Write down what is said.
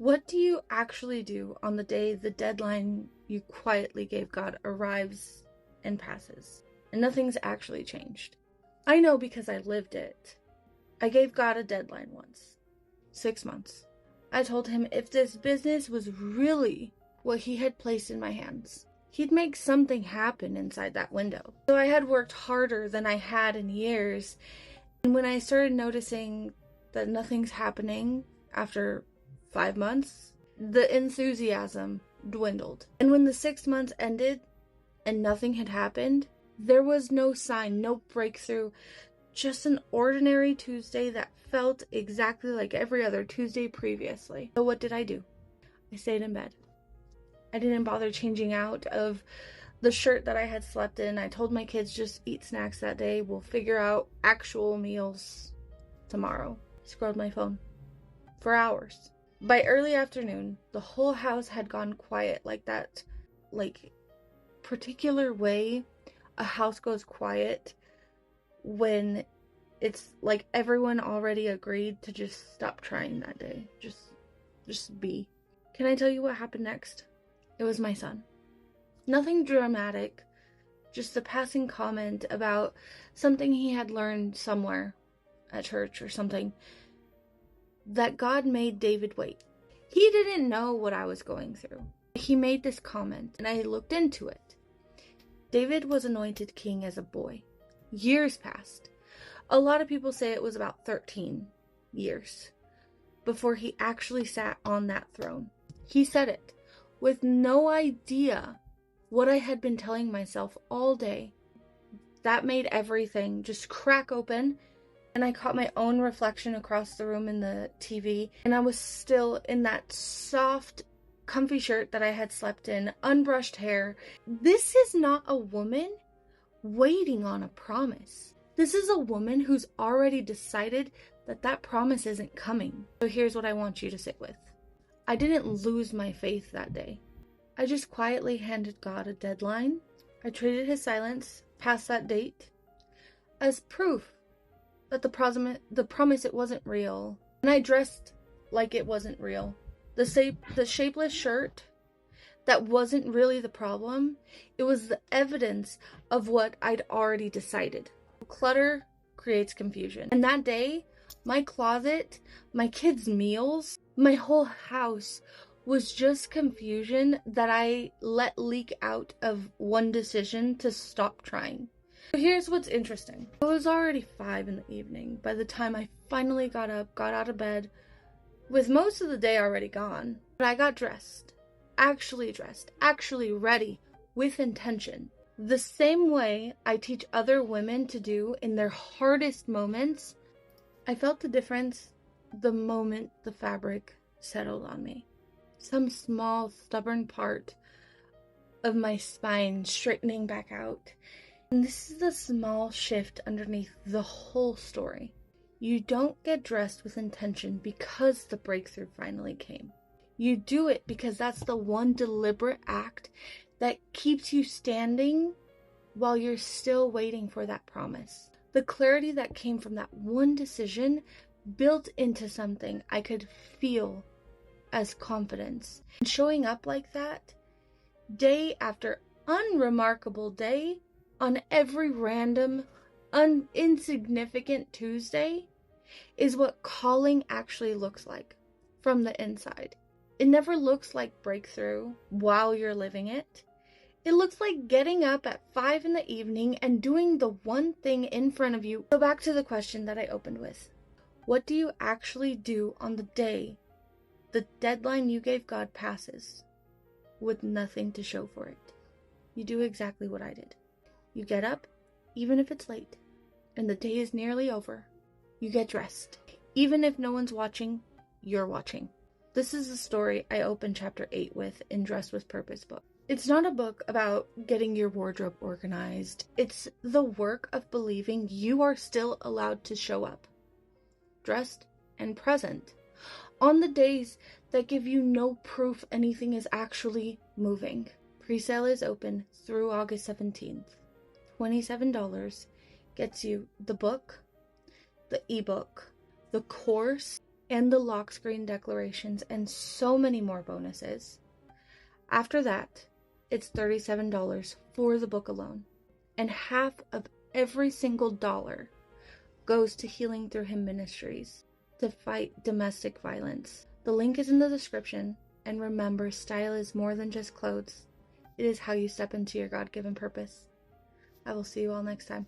What do you actually do on the day the deadline you quietly gave God arrives and passes, and nothing's actually changed? I know because I lived it. I gave God a deadline once. 6 months. I told him if this business was really what he had placed in my hands, he'd make something happen inside that window. So I had worked harder than I had in years, and when I started noticing that nothing's happening after 5 months, the enthusiasm dwindled. And when the 6 months ended and nothing had happened, there was no sign, no breakthrough, just an ordinary Tuesday that felt exactly like every other Tuesday previously. So what did I do? I stayed in bed. I didn't bother changing out of the shirt that I had slept in. I told my kids just eat snacks that day. We'll figure out actual meals tomorrow. I scrolled my phone for hours. By early afternoon, the whole house had gone quiet, like that, particular way a house goes quiet when it's like everyone already agreed to just stop trying that day. Just be. Can I tell you what happened next? It was my son. Nothing dramatic, just a passing comment about something he had learned somewhere at church or something. That God made David wait. He didn't know what I was going through. He made this comment, and I looked into it. David was anointed king as a boy. Years passed. A lot of people say it was about 13 years before he actually sat on that throne. He said it with no idea what I had been telling myself all day. That made everything just crack open, and I caught my own reflection across the room in the TV, and I was still in that soft, comfy shirt that I had slept in, unbrushed hair. This is not a woman waiting on a promise. This is a woman who's already decided that that promise isn't coming. So here's what I want you to sit with. I didn't lose my faith that day. I just quietly handed God a deadline. I treated his silence past that date as proof that the promise it wasn't real. And I dressed like it wasn't real. The shapeless shirt that wasn't really the problem. It was the evidence of what I'd already decided. Clutter creates confusion. And that day, my closet, my kids' meals, my whole house was just confusion that I let leak out of one decision to stop trying. So here's what's interesting. It was already 5 in the evening by the time I finally got up, got out of bed, with most of the day already gone. But I got dressed, actually ready, with intention. The same way I teach other women to do in their hardest moments. I felt the difference the moment the fabric settled on me. Some small, stubborn part of my spine straightening back out. And this is a small shift underneath the whole story. You don't get dressed with intention because the breakthrough finally came. You do it because that's the one deliberate act that keeps you standing while you're still waiting for that promise. The clarity that came from that one decision built into something I could feel as confidence. And showing up like that, day after unremarkable day, on every random, insignificant Tuesday, is what calling actually looks like from the inside. It never looks like breakthrough while you're living it. It looks like getting up at 5 in the evening and doing the one thing in front of you. Go back to the question that I opened with. What do you actually do on the day the deadline you gave God passes with nothing to show for it? You do exactly what I did. You get up, even if it's late, and the day is nearly over. You get dressed. Even if no one's watching, you're watching. This is the story I opened chapter 8 with in Dress with Purpose book. It's not a book about getting your wardrobe organized. It's the work of believing you are still allowed to show up, dressed and present, on the days that give you no proof anything is actually moving. Presale is open through August 17th. $27 gets you the book, the ebook, the course, and the lock screen declarations, and so many more bonuses. After that, it's $37 for the book alone, and half of every single dollar goes to Healing Through Him Ministries to fight domestic violence. The link is in the description, and remember, style is more than just clothes. It is how you step into your God-given purpose. I will see you all next time.